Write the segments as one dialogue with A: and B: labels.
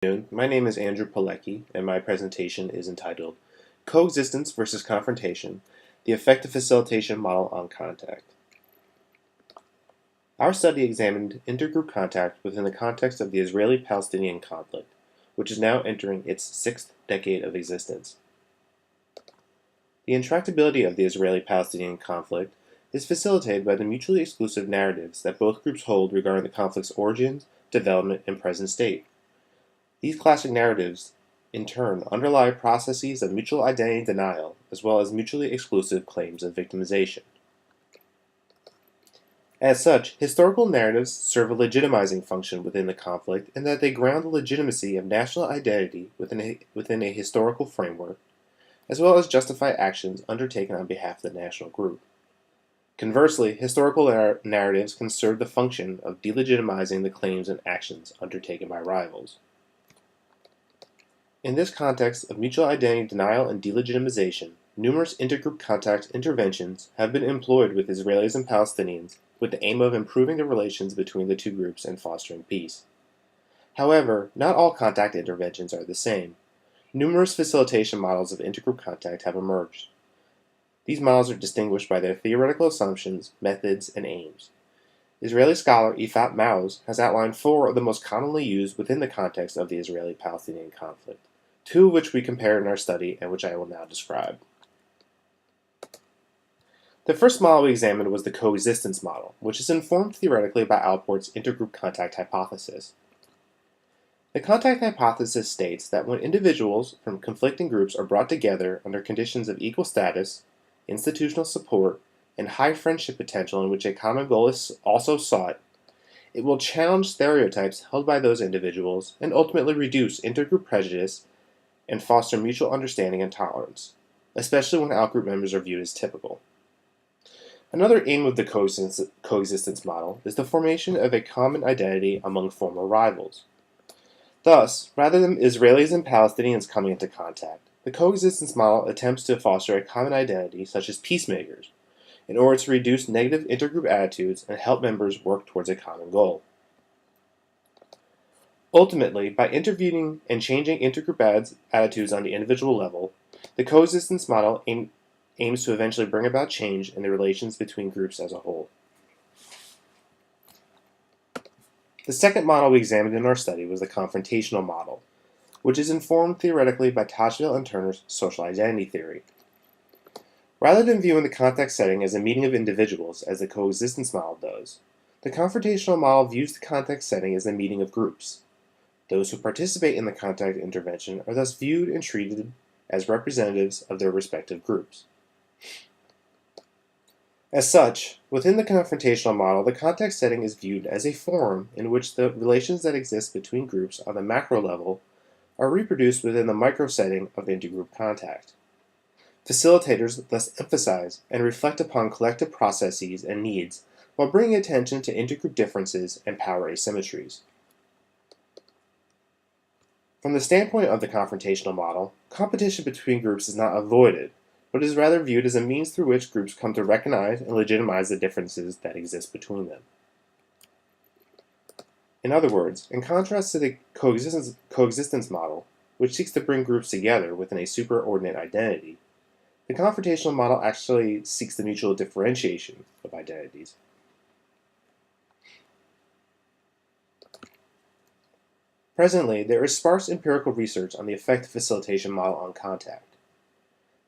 A: My name is Andrew Pilecki, and my presentation is entitled Coexistence versus Confrontation, the Effective Facilitation Model on Contact. Our study examined intergroup contact within the context of the Israeli-Palestinian conflict, which is now entering its sixth decade of existence. The intractability of the Israeli-Palestinian conflict is facilitated by the mutually exclusive narratives that both groups hold regarding the conflict's origins, development, and present state. These classic narratives, in turn, underlie processes of mutual identity denial, as well as mutually exclusive claims of victimization. As such, historical narratives serve a legitimizing function within the conflict in that they ground the legitimacy of national identity within a historical framework, as well as justify actions undertaken on behalf of the national group. Conversely, historical narratives can serve the function of delegitimizing the claims and actions undertaken by rivals. In this context of mutual identity denial and delegitimization, numerous intergroup contact interventions have been employed with Israelis and Palestinians with the aim of improving the relations between the two groups and fostering peace. However, not all contact interventions are the same. Numerous facilitation models of intergroup contact have emerged. These models are distinguished by their theoretical assumptions, methods, and aims. Israeli scholar Ifat Maoz has outlined four of the most commonly used within the context of the Israeli-Palestinian conflict, two of which we compared in our study and which I will now describe. The first model we examined was the coexistence model, which is informed theoretically by Alport's intergroup contact hypothesis. The contact hypothesis states that when individuals from conflicting groups are brought together under conditions of equal status, institutional support, and high friendship potential in which a common goal is also sought, it will challenge stereotypes held by those individuals and ultimately reduce intergroup prejudice and foster mutual understanding and tolerance, especially when outgroup members are viewed as typical. Another aim of the coexistence model is the formation of a common identity among former rivals. Thus, rather than Israelis and Palestinians coming into contact, the coexistence model attempts to foster a common identity such as peacemakers, in order to reduce negative intergroup attitudes and help members work towards a common goal. Ultimately, by intervening and changing intergroup attitudes on the individual level, the coexistence model aims to eventually bring about change in the relations between groups as a whole. The second model we examined in our study was the confrontational model, which is informed theoretically by Tajfel and Turner's social identity theory. Rather than viewing the contact setting as a meeting of individuals, as the coexistence model does, the confrontational model views the contact setting as a meeting of groups. Those who participate in the contact intervention are thus viewed and treated as representatives of their respective groups. As such, within the confrontational model, the contact setting is viewed as a forum in which the relations that exist between groups on the macro level are reproduced within the micro setting of intergroup contact. Facilitators thus emphasize and reflect upon collective processes and needs while bringing attention to intergroup differences and power asymmetries. From the standpoint of the confrontational model, competition between groups is not avoided, but is rather viewed as a means through which groups come to recognize and legitimize the differences that exist between them. In other words, in contrast to the coexistence model, which seeks to bring groups together within a superordinate identity, the confrontational model actually seeks the mutual differentiation of identities. Presently, there is sparse empirical research on the effective facilitation model on contact.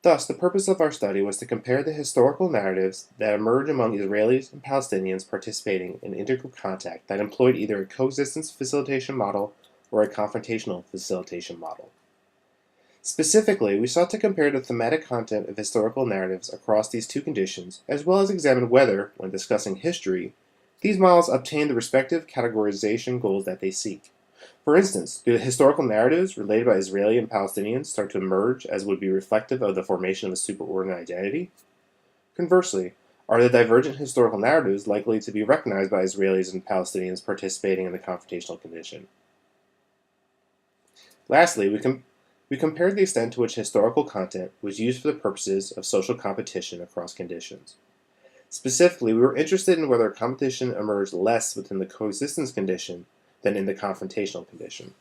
A: Thus, the purpose of our study was to compare the historical narratives that emerge among Israelis and Palestinians participating in intergroup contact that employed either a coexistence facilitation model or a confrontational facilitation model. Specifically, we sought to compare the thematic content of historical narratives across these two conditions, as well as examine whether, when discussing history, these models obtain the respective categorization goals that they seek. For instance, do the historical narratives related by Israeli and Palestinians start to emerge as would be reflective of the formation of a superordinate identity? Conversely, are the divergent historical narratives likely to be recognized by Israelis and Palestinians participating in the confrontational condition? Lastly, we compared the extent to which historical content was used for the purposes of social competition across conditions. Specifically, we were interested in whether competition emerged less within the coexistence condition than in the confrontational condition.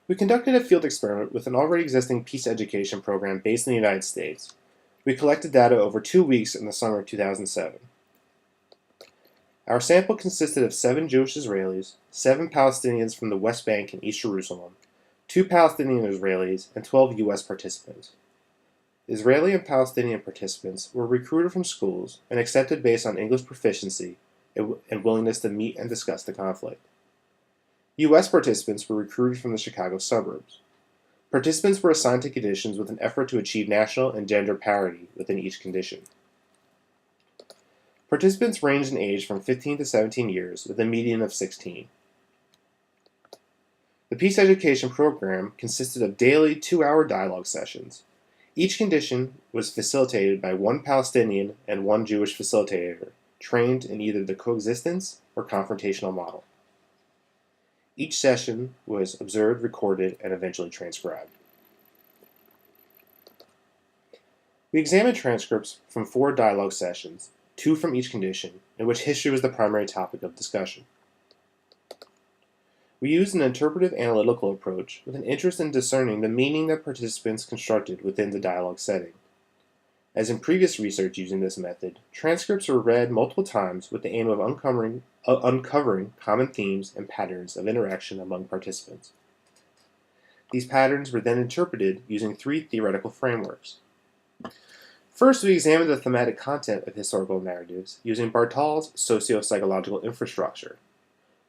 A: We conducted a field experiment with an already existing peace education program based in the United States. We collected data over 2 weeks in the summer of 2007. Our sample consisted of 7 Jewish Israelis, 7 Palestinians from the West Bank and East Jerusalem, 2 Palestinian Israelis, and 12 U.S. participants. Israeli and Palestinian participants were recruited from schools and accepted based on English proficiency and willingness to meet and discuss the conflict. U.S. participants were recruited from the Chicago suburbs. Participants were assigned to conditions with an effort to achieve national and gender parity within each condition. Participants ranged in age from 15 to 17 years, with a median of 16. The peace education program consisted of daily 2-hour dialogue sessions. Each condition was facilitated by 1 Palestinian and 1 Jewish facilitator, trained in either the coexistence or confrontational model. Each session was observed, recorded, and eventually transcribed. We examined transcripts from 4 dialogue sessions, 2 from each condition, in which history was the primary topic of discussion. We used an interpretive analytical approach with an interest in discerning the meaning that participants constructed within the dialogue setting. As in previous research using this method, transcripts were read multiple times with the aim of uncovering common themes and patterns of interaction among participants. These patterns were then interpreted using 3 theoretical frameworks. First, we examined the thematic content of historical narratives using Bartal's socio-psychological infrastructure,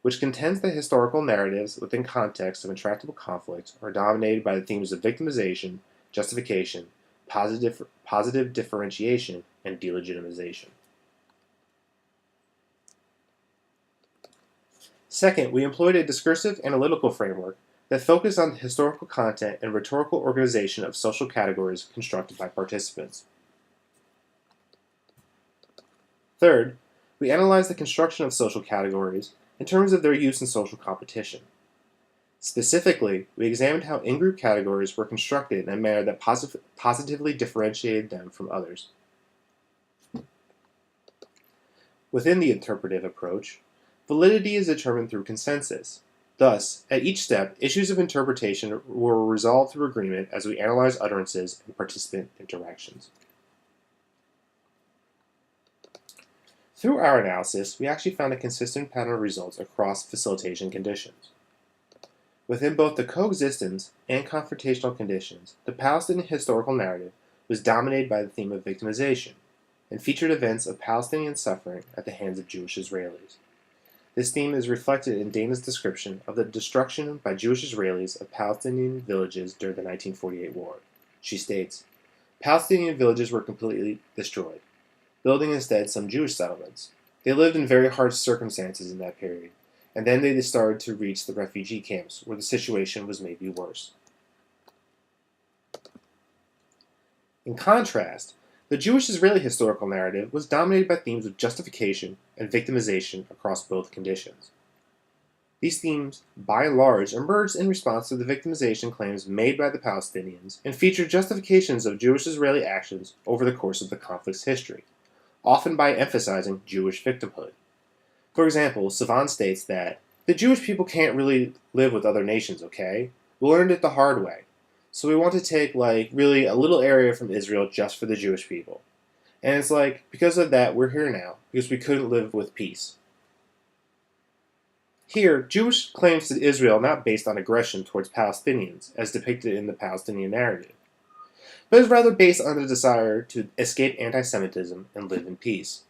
A: which contends that historical narratives within context of intractable conflict are dominated by the themes of victimization, justification, positive differentiation, and delegitimization. Second, we employed a discursive analytical framework that focused on the historical content and rhetorical organization of social categories constructed by participants. Third, we analyzed the construction of social categories in terms of their use in social competition. Specifically, we examined how in-group categories were constructed in a manner that positively differentiated them from others. Within the interpretive approach, validity is determined through consensus. Thus, at each step, issues of interpretation were resolved through agreement as we analyzed utterances and participant interactions. Through our analysis, we actually found a consistent pattern of results across facilitation conditions. Within both the coexistence and confrontational conditions, the Palestinian historical narrative was dominated by the theme of victimization and featured events of Palestinian suffering at the hands of Jewish Israelis. This theme is reflected in Dana's description of the destruction by Jewish Israelis of Palestinian villages during the 1948 war. She states, "Palestinian villages were completely destroyed, building instead some Jewish settlements. They lived in very hard circumstances in that period, and then they started to reach the refugee camps, where the situation was maybe worse." In contrast, the Jewish-Israeli historical narrative was dominated by themes of justification and victimization across both conditions. These themes, by and large, emerged in response to the victimization claims made by the Palestinians and featured justifications of Jewish-Israeli actions over the course of the conflict's history, often by emphasizing Jewish victimhood. For example, Savan states that, "The Jewish people can't really live with other nations, okay? We learned it the hard way. So we want to take, really a little area from Israel just for the Jewish people. And it's because of that, we're here now, because we couldn't live with peace." Here, Jewish claims to Israel are not based on aggression towards Palestinians, as depicted in the Palestinian narrative, but is rather based on the desire to escape anti-Semitism and live in peace.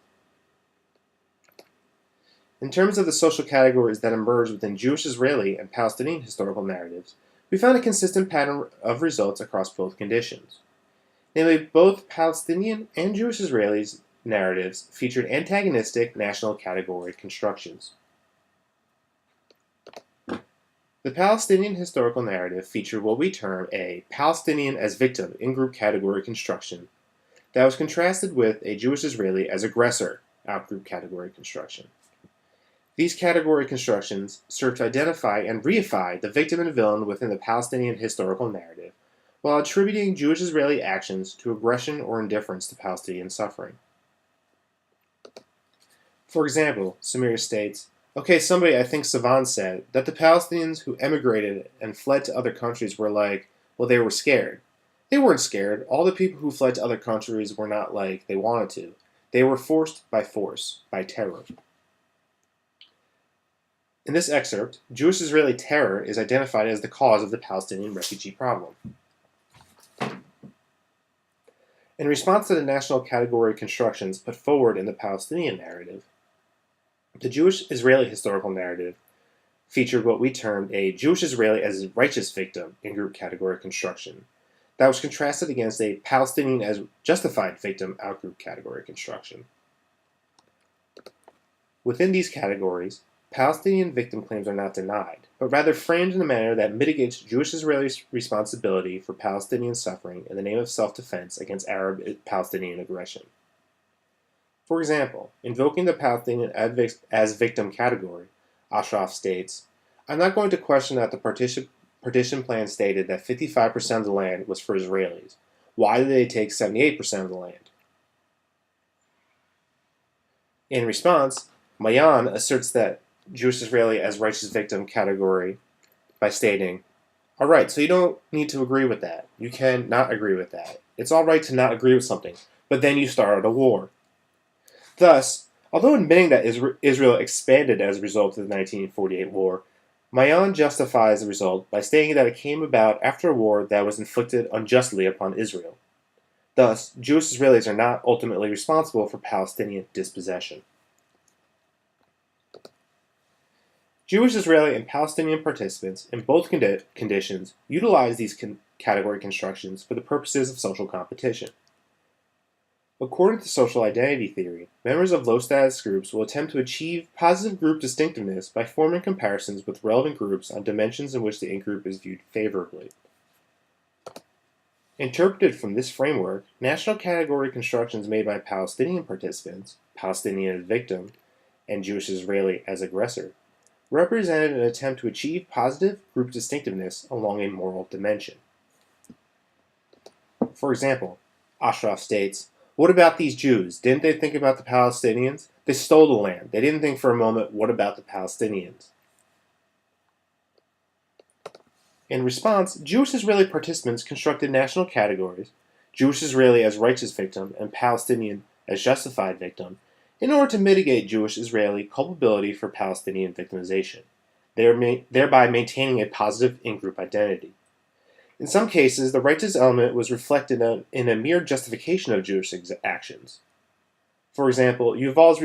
A: In terms of the social categories that emerge within Jewish-Israeli and Palestinian historical narratives, we found a consistent pattern of results across both conditions. Namely, both Palestinian and Jewish-Israeli narratives featured antagonistic national category constructions. The Palestinian historical narrative featured what we term a Palestinian as victim in-group category construction that was contrasted with a Jewish-Israeli as aggressor out-group category construction. These category constructions serve to identify and reify the victim and villain within the Palestinian historical narrative, while attributing Jewish-Israeli actions to aggression or indifference to Palestinian suffering. For example, Samir states, Okay, somebody, I think Savan said, that the Palestinians who emigrated and fled to other countries were like, well, they were scared. They weren't scared. All the people who fled to other countries were not like they wanted to. They were forced by force, by terror. In this excerpt, Jewish-Israeli terror is identified as the cause of the Palestinian refugee problem. In response to the national category constructions put forward in the Palestinian narrative, the Jewish-Israeli historical narrative featured what we termed a Jewish-Israeli as a righteous victim in group category construction that was contrasted against a Palestinian as justified victim outgroup category construction. Within these categories, Palestinian victim claims are not denied, but rather framed in a manner that mitigates Jewish-Israeli responsibility for Palestinian suffering in the name of self-defense against Arab-Palestinian aggression. For example, invoking the Palestinian as victim category, Ashraf states, "I'm not going to question that the partition plan stated that 55% of the land was for Israelis. Why did they take 78% of the land?" In response, Mayan asserts that Jewish-Israeli as righteous victim category by stating, all right, so you don't need to agree with that. You can not agree with that. It's all right to not agree with something, but then you started a war. Thus, although admitting that Israel expanded as a result of the 1948 war, Mayan justifies the result by stating that it came about after a war that was inflicted unjustly upon Israel. Thus, Jewish Israelis are not ultimately responsible for Palestinian dispossession. Jewish Israeli and Palestinian participants in both conditions utilize these category constructions for the purposes of social competition. According to social identity theory, members of low-status groups will attempt to achieve positive group distinctiveness by forming comparisons with relevant groups on dimensions in which the in-group is viewed favorably. Interpreted from this framework, national category constructions made by Palestinian participants, Palestinian as victim, and Jewish Israeli as aggressor, represented an attempt to achieve positive group distinctiveness along a moral dimension. For example, Ashraf states, "What about these Jews? Didn't they think about the Palestinians? They stole the land. They didn't think for a moment, what about the Palestinians?" In response, Jewish Israeli participants constructed national categories, Jewish Israeli as righteous victim and Palestinian as justified victim, in order to mitigate Jewish Israeli culpability for Palestinian victimization, thereby maintaining a positive in-group identity. In some cases, the righteous element was reflected in a mere justification of Jewish actions. For example, Yuval's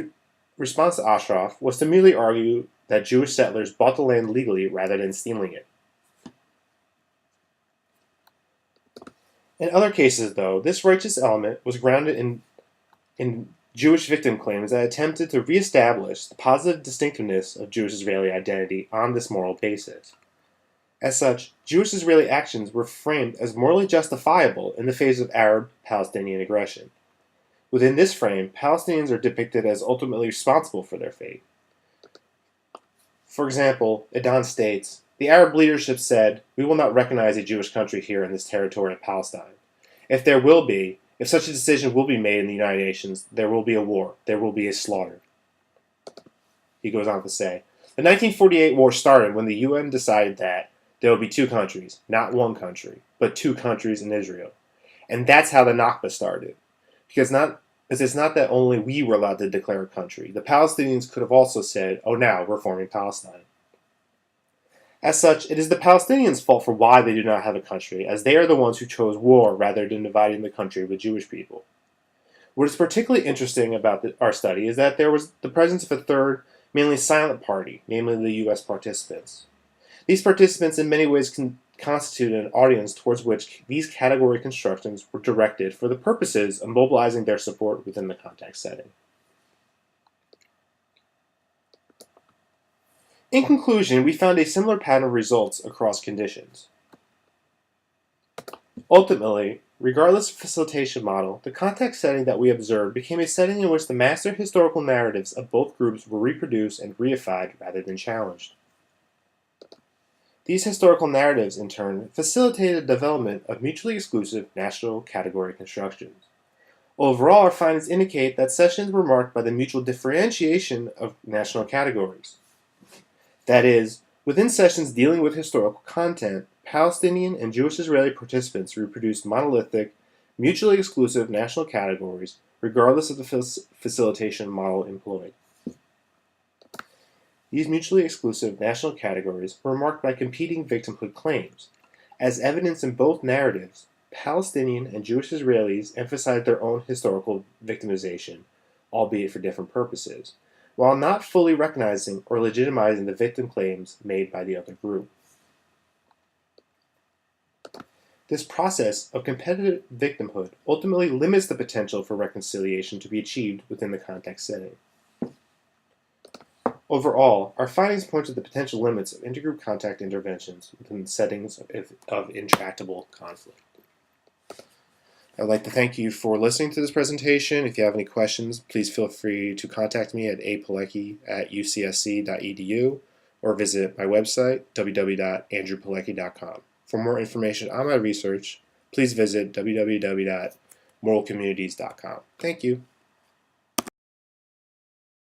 A: response to Ashraf was to merely argue that Jewish settlers bought the land legally rather than stealing it. In other cases, though, this righteous element was grounded in Jewish victim claims that attempted to reestablish the positive distinctiveness of Jewish Israeli identity on this moral basis. As such, Jewish Israeli actions were framed as morally justifiable in the face of Arab-Palestinian aggression. Within this frame, Palestinians are depicted as ultimately responsible for their fate. For example, Adan states, "The Arab leadership said, 'We will not recognize a Jewish country here in this territory of Palestine. If such a decision will be made in the United Nations, there will be a war. There will be a slaughter.'" He goes on to say, "The 1948 war started when the UN decided that there will be two countries, not one country, but two countries in Israel. And that's how the Nakba started. Because it's not that only we were allowed to declare a country. The Palestinians could have also said, 'Oh, now we're forming Palestine.' As such, it is the Palestinians' fault for why they do not have a country, as they are the ones who chose war rather than dividing the country with Jewish people. What is particularly interesting about our study is that there was the presence of a third, mainly silent party, namely the U.S. participants. These participants in many ways constituted an audience towards which these category constructions were directed for the purposes of mobilizing their support within the context setting. In conclusion, we found a similar pattern of results across conditions. Ultimately, regardless of facilitation model, the context setting that we observed became a setting in which the master historical narratives of both groups were reproduced and reified rather than challenged. These historical narratives, in turn, facilitated the development of mutually exclusive national category constructions. Overall, our findings indicate that sessions were marked by the mutual differentiation of national categories. That is, within sessions dealing with historical content, Palestinian and Jewish-Israeli participants reproduced monolithic, mutually exclusive national categories regardless of the facilitation model employed. These mutually exclusive national categories were marked by competing victimhood claims. As evidenced in both narratives, Palestinian and Jewish Israelis emphasized their own historical victimization, albeit for different purposes, while not fully recognizing or legitimizing the victim claims made by the other group. This process of competitive victimhood ultimately limits the potential for reconciliation to be achieved within the context setting. Overall, our findings point to the potential limits of intergroup contact interventions within settings of intractable conflict. I'd like to thank you for listening to this presentation. If you have any questions, please feel free to contact me at apilecki@ucsc.edu or visit my website, www.andrewpilecki.com. For more information on my research, please visit www.moralcommunities.com. Thank you.